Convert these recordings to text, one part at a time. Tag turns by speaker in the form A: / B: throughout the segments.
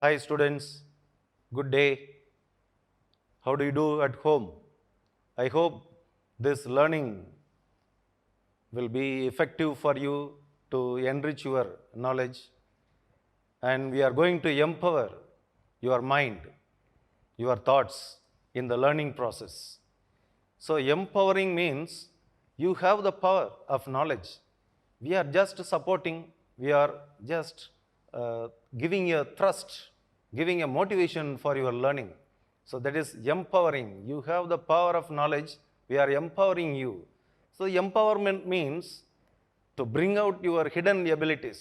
A: Hi students, good day. How do you do at home? I hope this learning will be effective for you to enrich your knowledge, and we are going to empower your mind, your thoughts in the learning process. So empowering means you have the power of knowledge. We are just supporting, we are just giving a thrust, giving a motivation for your learning. So that is empowering. You have the power of knowledge, we are empowering you. So empowerment means to bring out your hidden abilities.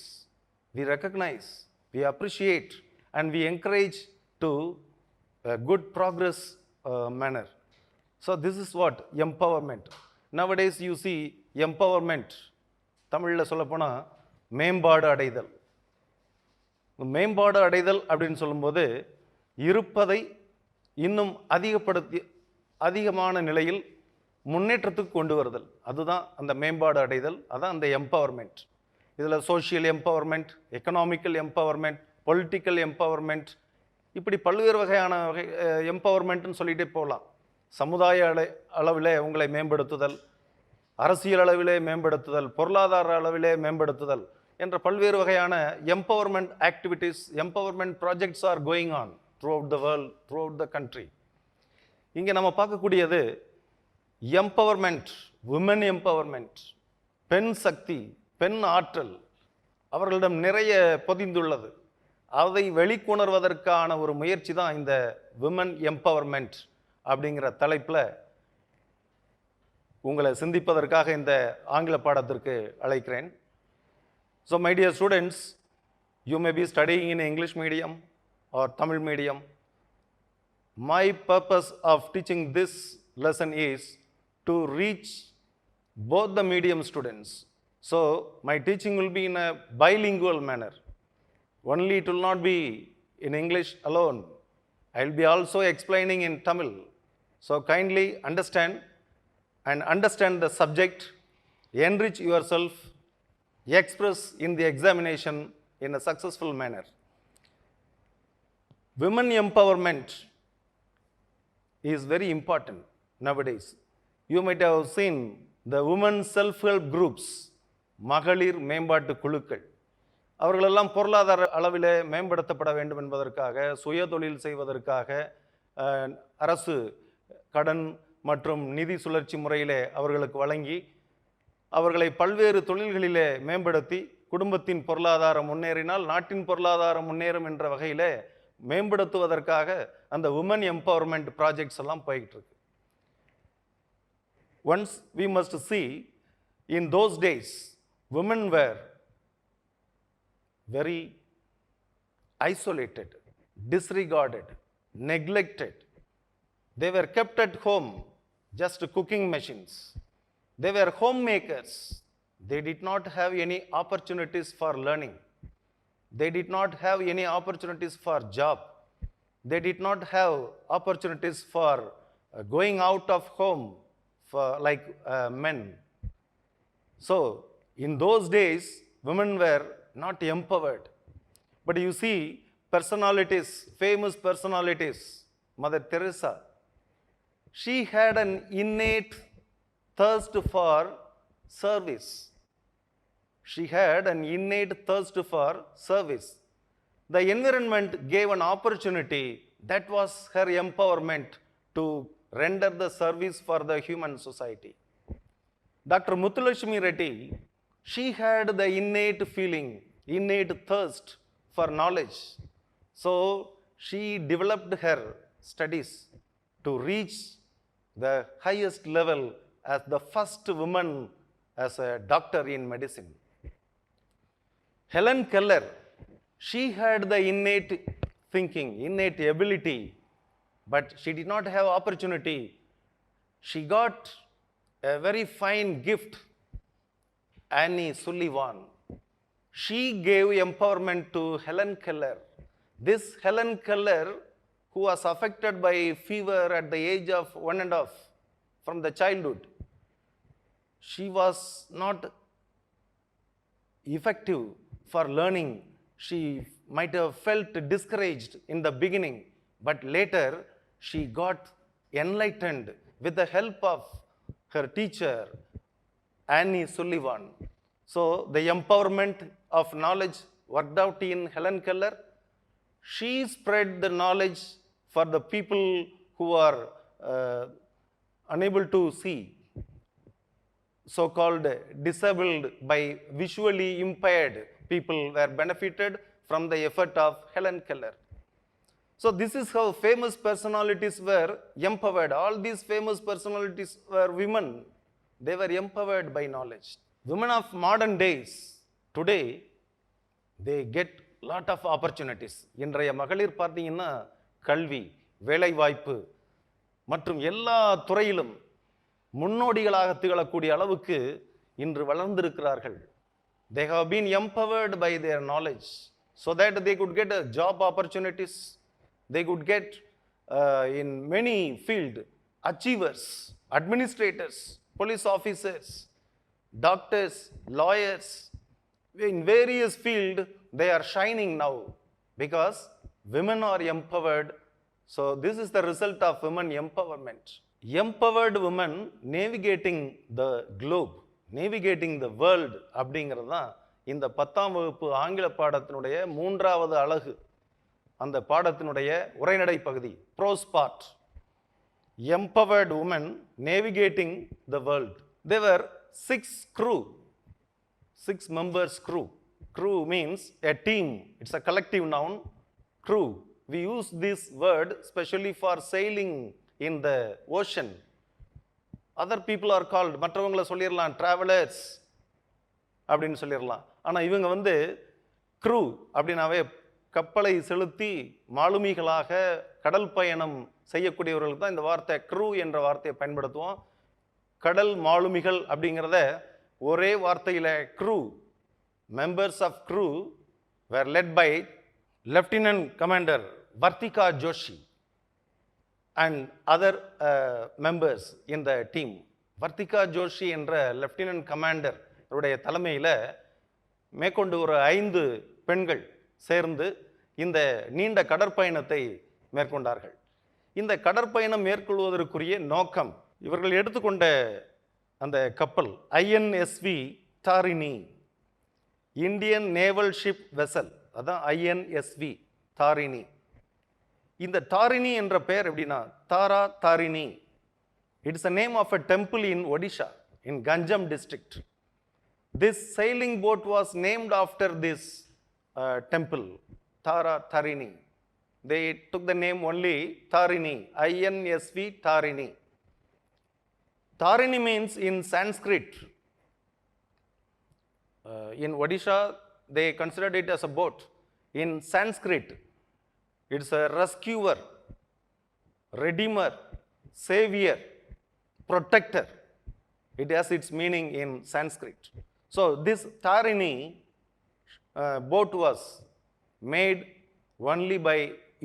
A: We recognize, we appreciate, and we encourage to a good progress manner. So this is what empowerment. Nowadays you see empowerment, தமிழில் சொல்லப்போனால் மேம்பாடு அடைதல். மேம்பாடு அடைதல் அப்படின்னு சொல்லும்போது இருப்பதை இன்னும் அதிகமான நிலையில் முன்னேற்றத்துக்கு கொண்டு வருதல், அதுதான் அந்த மேம்பாடு அடைதல், அதான் அந்த எம்பவர்மெண்ட். இதில் social empowerment, economical empowerment, political empowerment, இப்படி பல்வேறு வகையான எம்பவர்மெண்ட்னு சொல்லிகிட்டே போகலாம். சமுதாய அளவிலே உங்களை மேம்படுத்துதல், அரசியல் அளவிலே மேம்படுத்துதல், பொருளாதார அளவிலே மேம்படுத்துதல் என்ற பல்வேறு வகையான empowerment activities, empowerment projects are going on through out the world, through out the country. இங்கே நம்ம பார்க்கக்கூடியது எம்பவர்மெண்ட், விமன் எம்பவர்மெண்ட், பெண் சக்தி, பெண் ஆற்றல் அவர்களிடம் நிறைய பொதிந்துள்ளது. அதை வெளிக்கொணர்வதற்கான ஒரு முயற்சி தான் இந்த விமன் எம்பவர்மெண்ட் அப்படிங்கிற தலைப்பில் உங்களை சிந்திப்பதற்காக இந்த ஆங்கில பாடத்திற்கு அழைக்கிறேன். So my dear students, you may be studying in English medium or Tamil medium. My purpose of teaching this lesson is to reach both the medium students. So my teaching will be in a bilingual manner. Only it will not be in English alone. I will be also explaining in Tamil. So kindly understand the subject, enrich yourself, express in the examination in a successful manner. Women empowerment is very important nowadays. You might have seen the women self-help groups, மகளிர் மேம்பாட்டு குழுக்கள். அவர்களெல்லாம் பொருளாதார அளவிலே மேம்படுத்தப்பட வேண்டும் என்பதற்காக, சுய தொழில் செய்வதற்காக அரசு கடன் மற்றும் நிதி சுழற்சி முறையிலே அவர்களுக்கு வழங்கி அவர்களை பல்வேறு தொழில்களிலே மேம்படுத்தி குடும்பத்தின் பொருளாதாரம் முன்னேறினால் நாட்டின் பொருளாதாரம் முன்னேறும் என்ற வகையிலே மேம்படுத்துவதற்காக அந்த உமன் எம்பவர்மெண்ட் ப்ராஜெக்ட்ஸ் எல்லாம் போய்கிட்டு இருக்கு. Once we must see, in those days women were very isolated, disregarded, neglected. They were kept at home, just cooking machines. They were homemakers. They did not have any opportunities for learning. They did not have any opportunities for job. They did not have opportunities for going out of home for like men. So in those days women were not empowered. But you see personalities, famous personalities, Mother Teresa, she had an innate thirst for service. She had an innate thirst for service. The environment gave an opportunity, that was her empowerment to render the service for the human society. Dr. Muthulakshmi Reddy, she had the innate feeling, innate thirst for knowledge. So she developed her studies to reach the highest level as the first woman as a doctor in medicine. Helen Keller, she had the innate thinking, innate ability, but she did not have opportunity. She got a very fine gift. Annie Sullivan, she gave empowerment to Helen Keller. This Helen Keller, who was affected by fever at the age of 1.5 from the childhood, she was not effective for learning. She might have felt discouraged in the beginning, but later she got enlightened with the help of her teacher, Annie Sullivan. So the empowerment of knowledge worked out in Helen Keller. She spread the knowledge for the people who are unable to see, so-called disabled by visually impaired people were benefited from the effort of Helen Keller. So this is how famous personalities were empowered. All these famous personalities were women. They were empowered by knowledge. Women of modern days, today, they get lot of opportunities. இன்றைய மகளிர் பார்த்தீங்கன்னா கல்வி, வேலைவாய்ப்பு மற்றும் எல்லா துறையிலும் முன்னோடிகளாக திகழக்கூடிய அளவுக்கு இன்று வளர்ந்திருக்கிறார்கள். They have been empowered by their knowledge so that they could get job opportunities. They could get in many fields achievers, administrators, police officers, doctors, lawyers. In various fields they are shining now because women are empowered. So this is the result of women empowerment. Empowered women navigating the globe, navigating the world அப்படிங்கிறது தான் இந்த 10ஆம் வகுப்பு ஆங்கில பாடத்தினுடைய 3வது அலகு. அந்த பாடத்தினுடைய உரைநடை பகுதி, prose part. Empowered women navigating the world. There were 6 crew, 6 members crew. Crew means a team. It's a collective noun. Crew. We use this word especially for sailing in the ocean. Other people are called, மற்றவங்களை சொல்லிடலாம் travelers அப்படின்னு சொல்லிடலாம். ஆனால் இவங்க வந்து crew அப்படின்னாவே கப்பலை செலுத்தி மாலுமிகளாக கடல் பயணம் செய்யக்கூடியவர்களுக்கு தான் இந்த வார்த்தை crew என்ற வார்த்தையை பயன்படுத்துவோம். கடல் மாலுமிகள் அப்படிங்கிறத ஒரே வார்த்தையில் crew. Members of crew were led by Lieutenant Commander Vartika Joshi and other members in the team. Vartika Joshi என்ற Lieutenant Commander உடைய தலைமையில் மேற்கொண்டு ஒரு 5 பெண்கள் சேர்ந்து இந்த நீண்ட கடற்பயணத்தை மேற்கொண்டார்கள். இந்த கடற்பயணம் மேற்கொள்வதற்குரிய நோக்கம், இவர்கள் எடுத்துக்கொண்ட அந்த கப்பல் INSV Tarini, Indian naval ship vessel, அதான் INSV தாரிணி. இந்த தாரிணி என்ற பெயர் எப்படின்னா Tara Tarini. It's a name of a temple in Odisha in Ganjam district. This sailing boat was named after this temple, Tara Tarini. They took the name only Tarini, INSV Tarini. Tarini means in Sanskrit. In Odisha, they considered it as a boat. In Sanskrit, it's a rescuer, redeemer, savior, protector. It has its meaning in Sanskrit. So this Tarini boat was made only by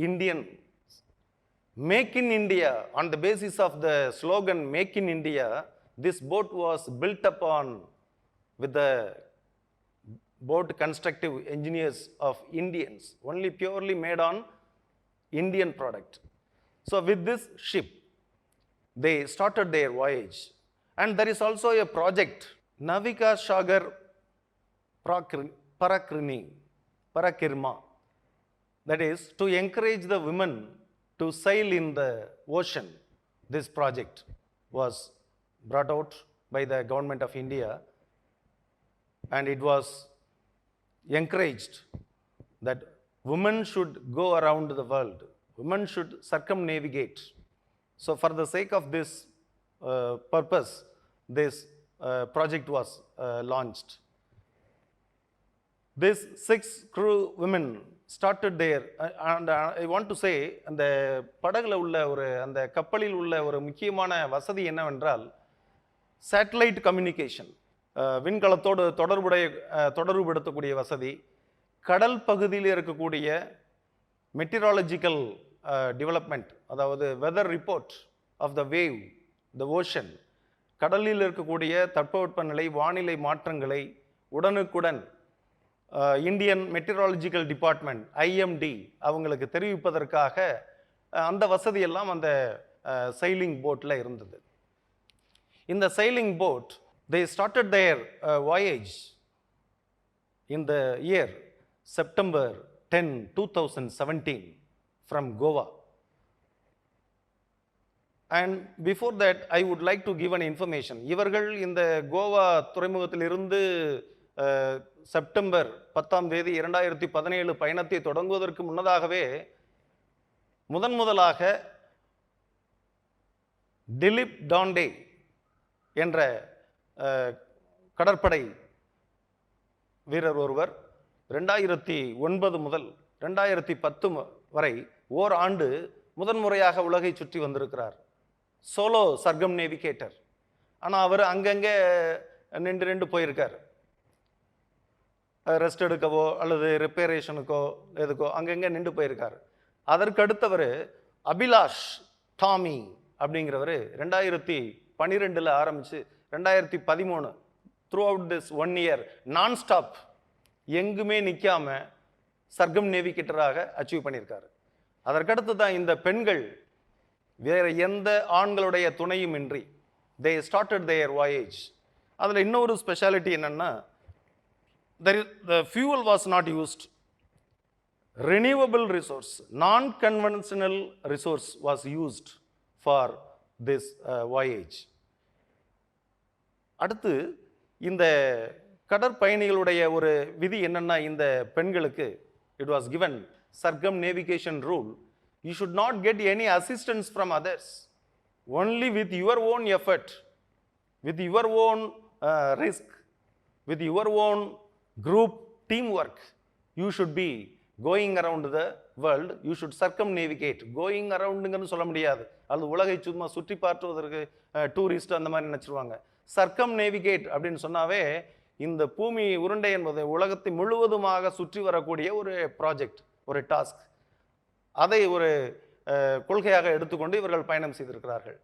A: Indians. Make in India, on the basis of the slogan Make in India, this boat was built upon with the boat constructive engineers of Indians, only purely made on Indian product. So with this ship, they started their voyage. And there is also a project, Navika Sagar Parakirma, that is to encourage the women to sail in the ocean. This project was brought out by the government of India, and it was encouraged that women should go around the world, women should circumnavigate. So for the sake of this purpose, this project was launched. These 6 crew women started there, and I want to say, அந்த படகுல உள்ள அந்த கப்பலில் உள்ள ஒரு முக்கியமான வசதி என்னவென்றால் சேட்டலைட் கம்யூனிகேஷன், விண்கலத்தோடு தொடர்புபடுத்தக்கூடிய வசதி, கடல் பகுதியில் இருக்கக்கூடிய மெட்டீரியாலஜிக்கல் டெவலப்மெண்ட், அதாவது weather report of the wave, the ocean, கடலில் இருக்கக்கூடிய தட்பவெப்பநிலை வானிலை மாற்றங்களை உடனுக்குடன் இந்தியன் மெட்டிராலஜிக்கல் டிபார்ட்மெண்ட் ஐஎம்டி அவங்களுக்கு தெரிவிப்பதற்காக அந்த வசதியெல்லாம் அந்த சைலிங் போட்டில் இருந்தது. இந்த sailing boat they started their voyage in the year September 10, 2017 from Goa. And before that, I would like to give an information. இவர்கள் இந்த கோவா துறைமுகத்திலிருந்து செப்டம்பர் 10ஆம் தேதி 2017 பயணத்தை தொடங்குவதற்கு முன்னதாகவே முதலாக டிலிப் டாண்டே என்ற கடற்படை வீரர் ஒருவர் 2009 முதல் 2010 வரை ஓராண்டு முதன்முறையாக உலகை சுற்றி வந்திருக்கிறார். சோலோ சர்க்கம் நேவிகேட்டர். ஆனால் அவர் அங்கங்கே நின்று போயிருக்கார். ரெஸ்ட் எடுக்கவோ அல்லது ரிப்பேரேஷனுக்கோ எதுக்கோ அங்கங்கே நின்று போயிருக்கார். அதற்கு அடுத்தவர் அபிலாஷ் டாமி அப்படிங்கிறவர் 2012 ஆரம்பித்து 2013 through out this 1 year nonstop எங்குமே நிற்காம சர்க்கம் நேவிகேட்டராக அச்சீவ் பண்ணியிருக்காரு. அதற்கடுத்து தான் இந்த பெண்கள் வேற எந்த ஆண்களுடைய துணையும் இன்றி they started their voyage. அதில் இன்னொரு ஸ்பெஷாலிட்டி என்னன்னா, the fuel was not used. Renewable resource, non-conventional resource was used for this voyage. அடுத்து இந்த கடற்பயணிகளுடைய ஒரு விதி என்னன்னா, இந்த பெண்களுக்கு it was given circumnavigation rule. You should not get any assistance from others. Only with your own effort, with your own risk, with your own group teamwork, you should be going around the world. You should circumnavigate. Going aroundங்கன்னு சொல்ல முடியாது. அது உலகை சும்மா சுற்றி பார்த்துவதற்கு tourist அந்த மாதிரி நினைச்சிருவாங்க. சர்க்கம்நேவிகேட் அப்படின்னு சொன்னாவே இந்த பூமி உருண்டை என்பது உலகத்தை முழுவதுமாக சுற்றி வரக்கூடிய ஒரு ப்ராஜெக்ட், ஒரு டாஸ்க். அதை ஒரு கொள்கையாக எடுத்துக்கொண்டு இவர்கள் பயணம் செய்திருக்கிறார்கள்.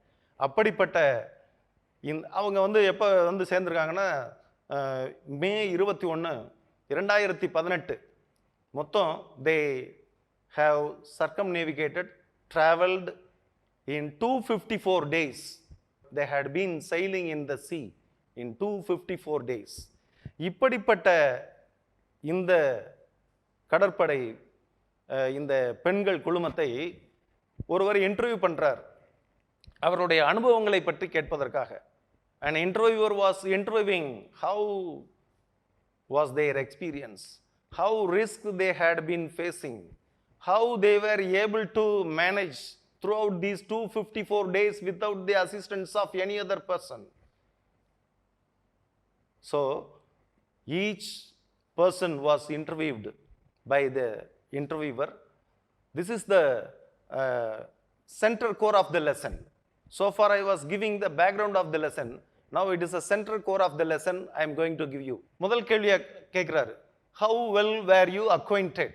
A: அப்படிப்பட்ட அவங்க எப்போ சேர்ந்துருக்காங்கன்னா, மே 21, 2018 மொத்தம் they have circumnavigated, traveled in 254 days. They had been sailing in the sea in 254 days. இப்படிப்பட்ட இந்த கடற்படை இந்த பெண்கள் குழுமத்தை ஒருவர் இன்டர்வியூ பண்றார், அவருடைய அனுபவங்களை பற்றி கேட்பதற்காக. An interviewer was interviewing how was their experience, how risk they had been facing, how they were able to manage throughout these 254 days without the assistance of any other person. So each person was interviewed by the interviewer. This is the center core of the lesson. So far I was giving the background of the lesson. Now it is a center core of the lesson I am going to give you. முதல் கேள்வியை கேட்கிறாரு, how well were you acquainted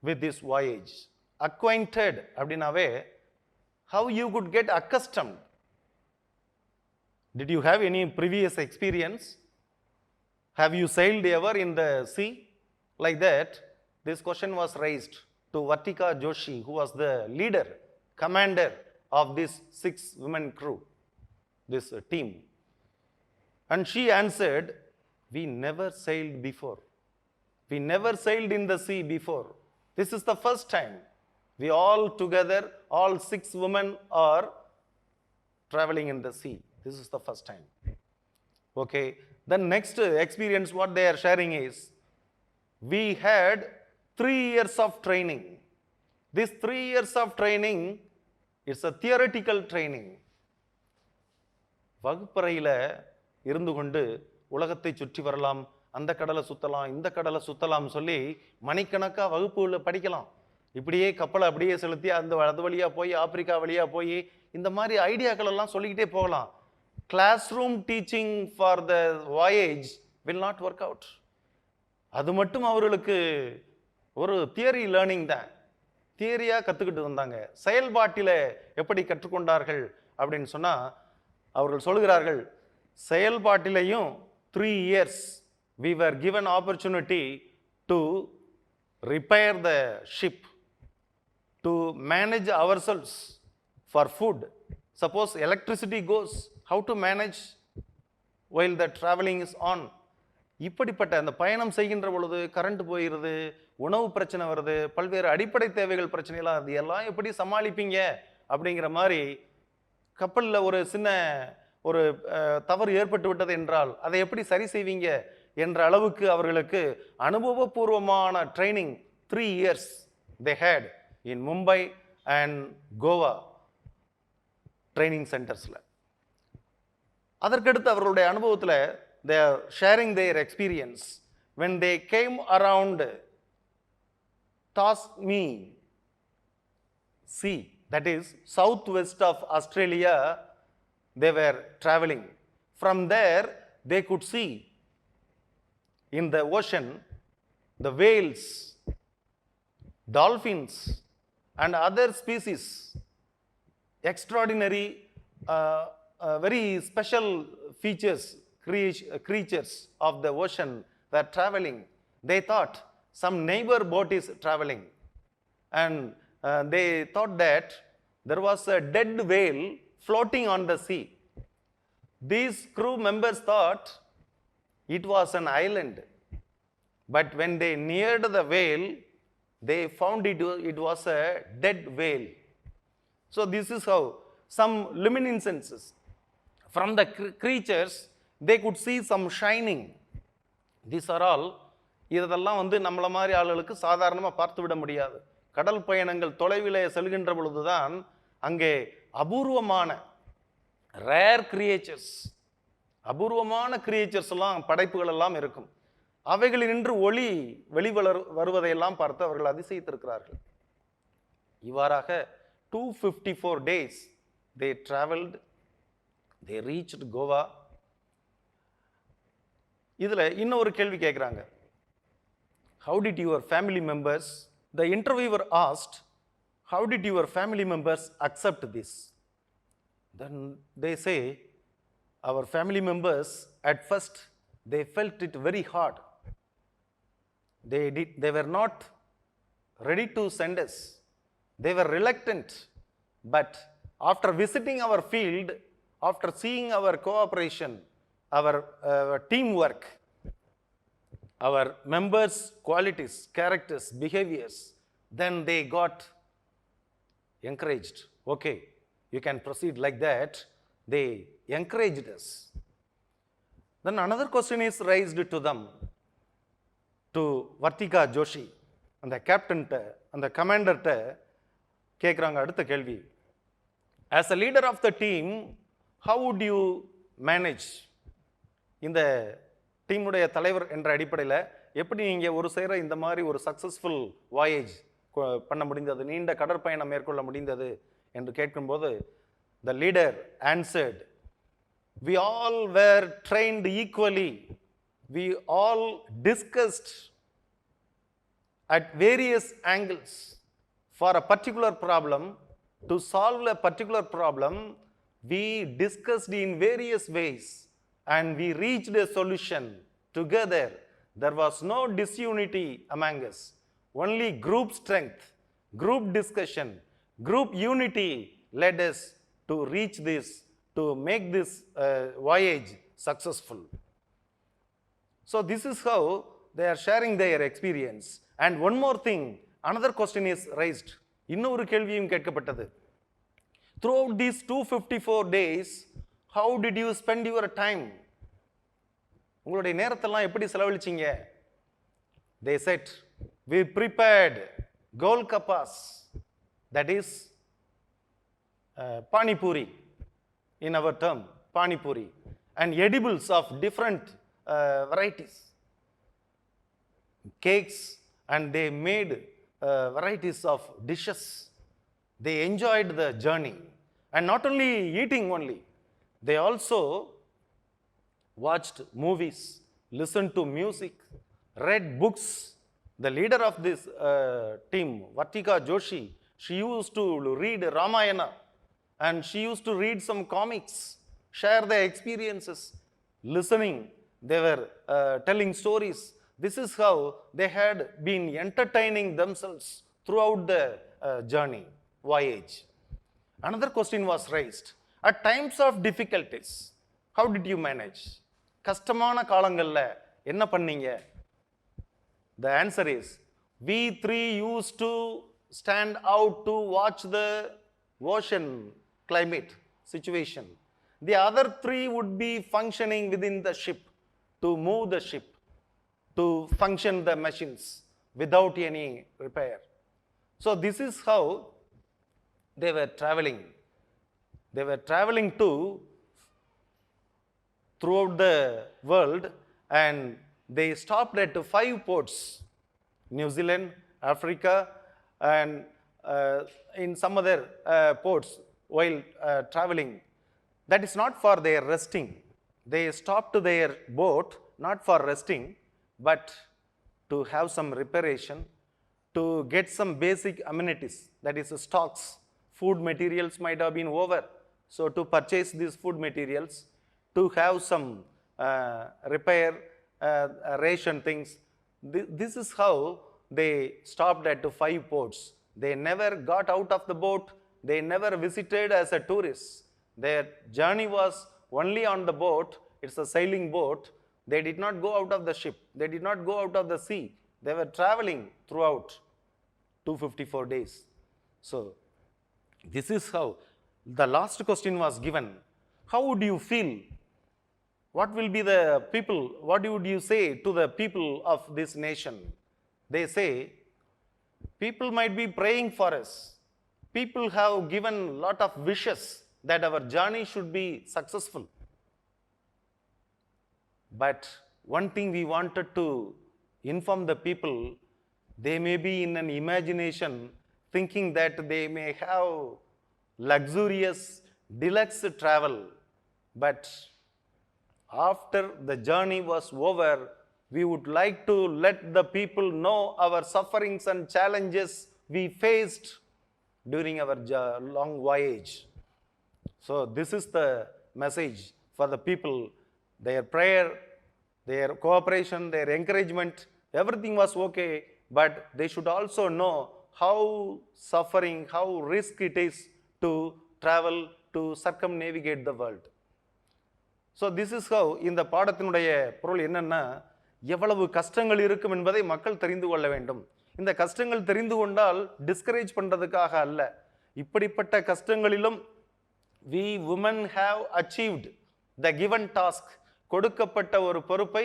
A: with this voyage? Acquainted அப்படினாவே how you could get accustomed. Did you have any previous experience? Have you sailed ever in the sea? Like that, this question was raised to Vartika Joshi, who was the leader, commander of this 6-women crew, this team. And she answered, we never sailed before. We never sailed in the sea before. This is the first time. We all together, all 6 women are traveling in the sea. This is the first time. Okay. The next experience what they are sharing is, we had 3 years of training. This 3 years of training is a theoretical training. வகுப்பறையில் இருந்து கொண்டு உலகத்தை சுற்றி வரலாம், அந்த கடலை சுற்றலாம், இந்த கடலை சுற்றலாம் சொல்லி மணிக்கணக்காக வகுப்புகளில் படிக்கலாம். இப்படியே கப்பலை அப்படியே செலுத்தி அது வழியாக போய் ஆப்பிரிக்கா வழியாக போய் இந்த மாதிரி ஐடியாக்கள் எல்லாம் சொல்லிக்கிட்டே போகலாம். Classroom teaching for the voyage will not work out. அது மட்டும் அவர்களுக்கு ஒரு தியரி லேர்னிங் தான், தியரியாக கற்றுக்கிட்டு வந்தாங்க. செயல்பாட்டில் எப்படி கற்றுக்கொண்டார்கள் அப்படின்னு சொன்னால், அவர்கள் சொல்கிறார்கள், செயல்பாட்டிலையும் 3 years we were given opportunity to repair the ship, to manage ourselves for food. Suppose electricity goes, how to manage while the traveling is on? இப்படிப்பட்ட அந்த பயணம் செய்கின்ற பொழுது கரண்ட் போயிடுது, உணவு பிரச்சனை வருது, பல்வேறு அடிப்படை தேவைகள் பிரச்சனைலாம், அது எல்லாம் எப்படி சமாளிப்பீங்க அப்படிங்கிற மாதிரி, கப்பலில் ஒரு சின்ன ஒரு தவறு ஏற்பட்டு விட்டது என்றால் அதை எப்படி சரி செய்வீங்க என்ற அளவுக்கு அவர்களுக்கு அனுபவபூர்வமான training 3 years they had in Mumbai and Goa training centersல. அதற்கடுத்து அவர்களுடைய அனுபவத்தில் they are sharing their experience when they came around Tasman Sea, that is southwest of Australia. They were traveling. From there they could see in the ocean the whales, dolphins and other species, extraordinary very special features, creatures of the ocean were traveling. They thought some neighbor boat is traveling, and they thought that there was a dead whale floating on the sea. These crew members thought it was an island, but when they neared the whale, they found it was a dead whale. So this is how some luminescences from the creatures, they could see some shining. These are all, இதெல்லாம் நம்மள மாதிரி ஆளுகளுக்கு சாதாரணமாக பார்த்து விட முடியாது. கடல் பயணங்கள் தொலைவிலே செல்கின்ற பொழுதுதான் அங்கே அபூர்வமான ரேர் கிரியேச்சர்ஸ், அபூர்வமான கிரியேச்சர்ஸ் எல்லாம், படைப்புகள் எல்லாம் இருக்கும். அவைகளினின்று ஒளி வருவதையெல்லாம் பார்த்து அவர்கள் அதிசயித்திருக்கிறார்கள். இவ்வாறாக 254 days they traveled, they reached Goa. இதில் இன்னொரு கேள்வி கேட்குறாங்க, how did your family members, the interviewer asked, how did your family members accept this? Then they say, our family members at first they felt it very hard. They were not ready to send us. They were reluctant. But after visiting our field, after seeing our cooperation, our teamwork, our members' qualities, characters, behaviors, then they got encouraged. Okay, you can proceed like that. They encouraged us. Then another question is raised to them, to Vartika Joshi, and the captain and the commander கேட்குறாங்க அடுத்த கேள்வி, as a leader of the team, how would you manage? இந்த டீமுடைய தலைவர் என்ற அடிப்படையில் எப்படி நீங்கள் ஒரு சேர இந்த மாதிரி ஒரு சக்ஸஸ்ஃபுல் வாயேஜ் பண்ண முடிந்தது, நீண்ட கடற்பயணம் மேற்கொள்ள முடிந்தது என்று கேட்கும்போது, the leader answered, we all were trained equally, we all discussed at various angles for a particular problem. To solve a particular problem, we discussed in various ways and we reached a solution together. There was no disunity among us, only group strength, group discussion, group unity led us to reach this, to make this voyage successful. So this is how they are sharing their experience. And one more thing, another question is raised. இன்னொரு கேள்வியும் கேட்கப்பட்டது. Throughout these 254 days, how did you spend your time? உங்களுடைய நேரத்தெல்லாம் எப்படி செலவழிச்சீங்க? They said, we prepared golkapas, that is panipuri in our term, panipuri, and edibles of different varieties, cakes, and they made varieties of dishes. They enjoyed the journey, and not only eating only, they also watched movies, listened to music, read books. The leader of this team, Vartika Joshi, she used to read Ramayana, and she used to read some comics, share their experiences, listening. They were telling stories. This is how they had been entertaining themselves throughout the journey, voyage. Another question was raised. At times of difficulties, how did you manage? கஷ்டமான காலங்கள்ல என்ன பண்ணீங்க? The answer is, we three used to stand out to watch the ocean climate situation. The other three would be functioning within the ship to move the ship, to function the machines without any repair. So this is how they were traveling. They were traveling throughout the world, and they stopped at 5 ports: New Zealand, Africa, and in some other ports while traveling. That is not for their resting. They stopped their boat not for resting, but to have some reparation, to get some basic amenities, that is stocks. Food materials might have been over, so to purchase these food materials, to have some repair, ration things. This is how they stopped at 5 ports. They never got out of the boat. They never visited as a tourist. Their journey was only on the boat. It's a sailing boat. They did not go out of the ship. They did not go out of the sea. They were traveling throughout 254 days. So this is how the last question was given. How would you feel? What will be the people? What would you say to the people of this nation? They say, people might be praying for us. People have given a lot of wishes that our journey should be successful. But one thing we wanted to inform the people, they may be in an imagination thinking that they may have luxurious, deluxe travel. But after the journey was over, we would like to let the people know our sufferings and challenges we faced during our long voyage. So this is the message for the people. Their prayer, their cooperation, their encouragement, everything was okay, but they should also know how suffering, how risky it is to travel, to circumnavigate the world. So this is how, இந்த பாடத்தினுடைய பொருள் என்னன்னா, எவ்வளவு கஷ்டங்கள் இருக்கும் என்பதை மக்கள் தெரிந்து கொள்ள வேண்டும். இந்த கஷ்டங்கள் தெரிந்து கொண்டால் டிஸ்கரேஜ் பண்றதுக்காக அல்ல. இப்படிப்பட்ட கஷ்டங்களிலும் we women have achieved the given task. கொடுக்கப்பட்ட ஒரு பொறுப்பை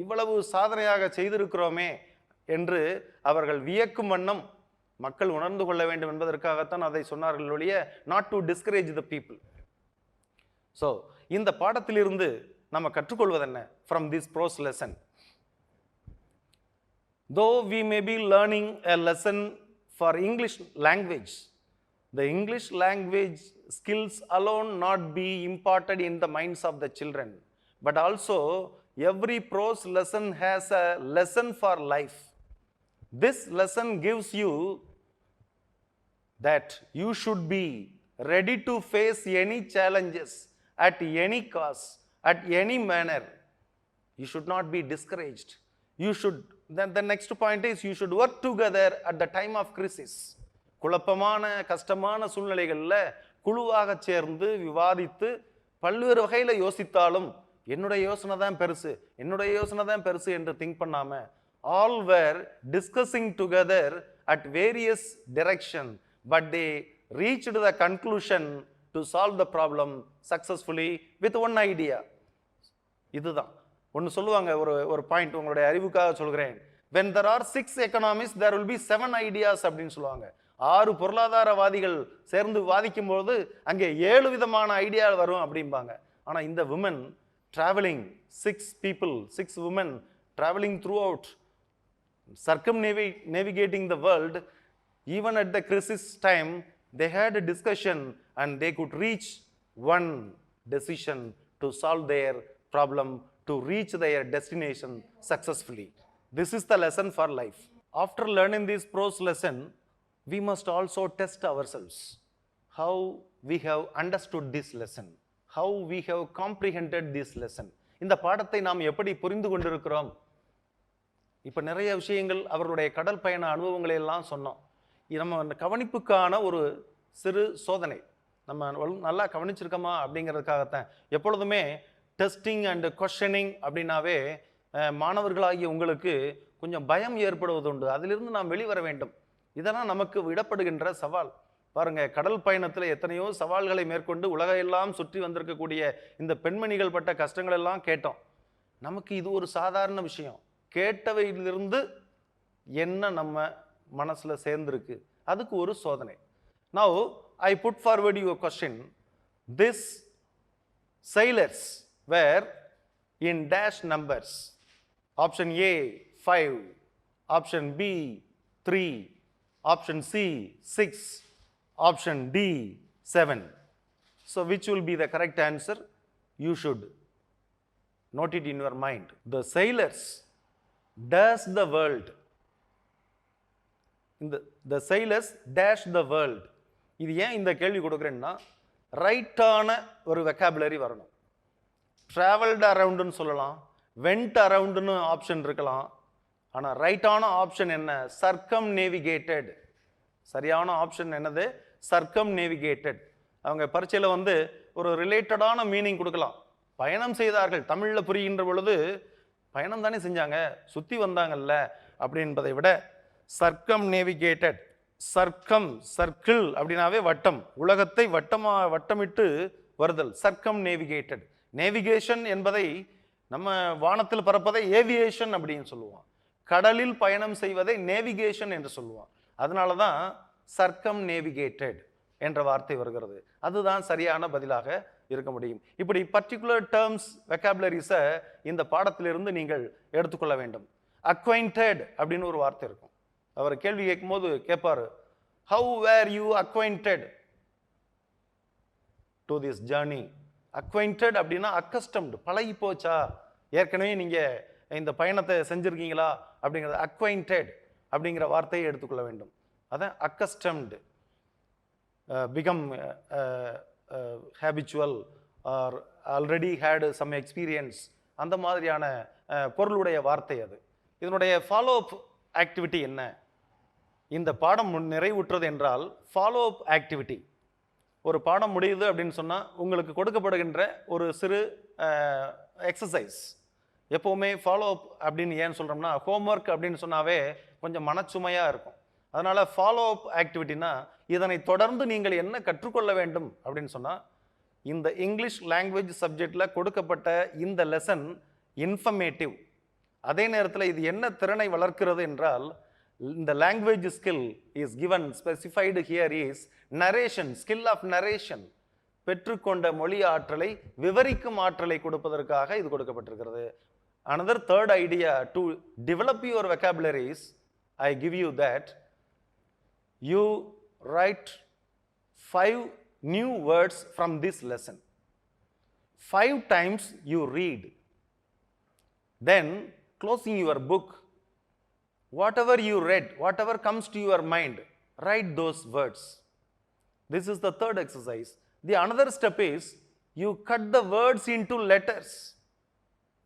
A: இவ்வளவு சாதனையாக செய்திருக்கிறோமே என்று அவர்கள் வியக்கும் வண்ணம் மக்கள் உணர்ந்து கொள்ள வேண்டும் என்பதற்காகத்தான் அதை சொன்னார்கள் ஒழிய not to discourage the people. So இந்த பாடத்திலிருந்து நம்ம கற்றுக்கொள்வது என்ன? From this prose lesson, though we may be learning a lesson for English language, the English language skills alone not be imparted in the minds of the children, but also every prose lesson has a lesson for life. This lesson gives you that you should be ready to face any challenges at any cost, at any manner. You should not be discouraged. You should, then the next point is, you should work together at the time of crisis. குழப்பமான கஷ்டமான சூழ்நிலைகளில் குழுவாக சேர்ந்து விவாதித்து பல்வேறு வகையில் யோசித்தாலும் என்னுடைய யோசனை தான் பெருசு, என்னுடைய யோசனை தான் பெருசு என்று திங்க் பண்ணாம, all were discussing together at various direction, but they reached the conclusion to solve the problem successfully with one idea. இதுதான் ஒன்று சொல்லுவாங்க, ஒரு பாயிண்ட் உங்களுடைய அறிவுக்காக சொல்கிறேன். when there are 6 economists, there will be 7 ideas அப்படின்னு சொல்லுவாங்க. 6 பொருளாதாரவாதிகள் சேர்ந்து வாதிக்கும் போது அங்கே 7 விதமான ஐடியா வரும் அப்படிம்பாங்க. ஆனா இந்த women traveling, 6 people, 6 women traveling throughout, circumnavigating the world, even at the crisis time, they had a discussion and they could reach one decision to solve their problem, to reach their destination successfully. This is the lesson for life. After learning this prose lesson, we must also test ourselves how we have understood this lesson, how we have comprehended this lesson. இந்த பாடத்தை நாம் எப்படி புரிந்து கொண்டிருக்கிறோம்? இப்போ நிறைய விஷயங்கள் அவர்களுடைய கடல் பயண அனுபவங்களை எல்லாம் சொன்னோம். நம்ம அந்த கவனிப்புக்கான ஒரு சிறு சோதனை, நம்ம நல்லா கவனிச்சிருக்கோமா அப்படிங்கிறதுக்காகத்தான். எப்பொழுதுமே டெஸ்டிங் அண்ட் கொஸ்டனிங் அப்படின்னாவே மாணவர்களாகிய உங்களுக்கு கொஞ்சம் பயம் ஏற்படுவது உண்டு. அதிலிருந்து நாம் வெளிவர வேண்டும். இதெல்லாம் நமக்கு விடப்படுகின்ற சவால். பாருங்க, கடல் பயணத்தில் எத்தனையோ சவால்களை மேற்கொண்டு உலகையெல்லாம் சுற்றி வந்திருக்கக்கூடிய இந்த பெண்மணிகள் பட்ட கஷ்டங்கள் எல்லாம் கேட்டோம். நமக்கு இது ஒரு சாதாரண விஷயம். கேட்டவையிலிருந்து என்ன நம்ம மனசுல சேர்ந்திருக்கு, அதுக்கு ஒரு சோதனை. Now I put forward you a question. This sailors were in dash numbers. Option A 5, option B 3, option C 6, option D 7. So which will be the correct answer? You should note it in your mind. The sailors dash the world. The sailors dash the world. இது ஏன் இந்த கேள்வி கொடுக்குறேன்னா, ரைட்டான ஒரு vocabulary வரணும். Travelled அரவுண்டுன்னு சொல்லலாம், went அரவுண்டுன்னு option இருக்கலாம். ஆனால் ரைட்டான ஆப்ஷன் என்ன? சர்க்கம் நேவிகேட்டட். சரியான ஆப்ஷன் என்னது? சர்க்கம் நேவிகேட்டட். அவங்க பரீட்சையில் ஒரு ரிலேட்டடான மீனிங் கொடுக்கலாம். பயணம் செய்தார்கள், தமிழில் புரிகின்ற பொழுது பயணம் தானே செஞ்சாங்க, சுற்றி வந்தாங்கல்ல அப்படி என்பதை விட சர்க்கம் நேவிகேட்டட். சர்க்கம், சர்க்கிள் அப்படின்னாவே வட்டம், உலகத்தை வட்டமிட்டு வருதல். சர்க்கம் நேவிகேட்டட். நேவிகேஷன் என்பதை நம்ம வானத்தில் பறப்பதை ஏவியேஷன் அப்படின்னு சொல்லுவோம். கடலில் பயணம் செய்வதை நேவிகேஷன் என்று சொல்லுவோம். அதனால தான் சர்க்கம் நேவிகேட்டட் என்ற வார்த்தை வருகிறது. அதுதான் சரியான பதிலாக இருக்க முடியும். இப்படி பர்டிகுலர் டேர்ம்ஸ், வெக்காபுலரிஸை இந்த பாடத்திலிருந்து நீங்கள் எடுத்துக்கொள்ள வேண்டும். அக்வைண்டட் அப்படின்னு ஒரு வார்த்தை இருக்கும். அவர் கேள்வி கேட்கும் போது கேட்பாரு, how were you acquainted to this journey? Acquainted அப்படின்னா அக்கஸ்டம்டு, பழகி போச்சா, ஏற்கனவே நீங்க இந்த பயணத்தை செஞ்சிருக்கீங்களா அப்படிங்கிறது. அக்வைண்டட் அப்படிங்கிற வார்த்தையை எடுத்துக்கொள்ள வேண்டும். அதான் accustomed, become habitual or already had some experience, அந்த மாதிரியான பொருளுடைய வார்த்தை அது. இதனுடைய ஃபாலோ அப் ஆக்டிவிட்டி என்ன? இந்த பாடம் நிறைவுற்றது என்றால் ஃபாலோ அப் ஆக்டிவிட்டி. ஒரு பாடம் முடியுது அப்படின்னு சொன்னால் உங்களுக்கு கொடுக்கப்படுகின்ற ஒரு சிறு எக்ஸசைஸ். எப்போவுமே ஃபாலோ அப் அப்படின்னு ஏன் சொல்கிறோம்னா, ஹோம்ஒர்க் அப்படின்னு சொன்னாவே கொஞ்சம் மனச்சுமையாக இருக்கும். அதனால் ஃபாலோ அப் ஆக்டிவிட்டினா, இதனை தொடர்ந்து நீங்கள் என்ன கற்றுக்கொள்ள வேண்டும் அப்படின்னு சொன்னால், இந்த இங்கிலீஷ் லாங்குவேஜ் சப்ஜெக்டில் கொடுக்கப்பட்ட இந்த லெசன் இன்ஃபர்மேட்டிவ். அதே நேரத்தில் இது என்ன திறனை வளர்க்கிறது என்றால், இந்த language skill is given specified here is narration, skill of narration. பெற்றுக்கொண்ட மொழி ஆற்றலை விவரிக்கும் ஆற்றலை கொடுப்பதற்காக இது கொடுக்கப்பட்டிருக்கிறது. Another third idea to develop your vocabularies, I give you that you write 5 new words from this lesson. 5 times you read. Then closing your book, whatever you read, whatever comes to your mind, write those words. This is the third exercise. The another step is you cut the words into letters.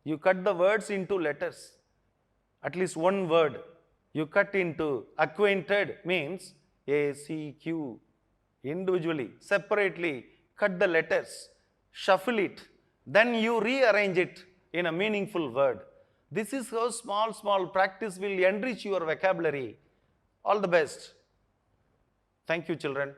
A: You cut the words into letters. At least one word you cut into. Acquainted means ACQ. Individually, separately cut the letters, shuffle it, then you rearrange it in a meaningful word. This is how small practice will enrich your vocabulary. All the best. Thank you, children.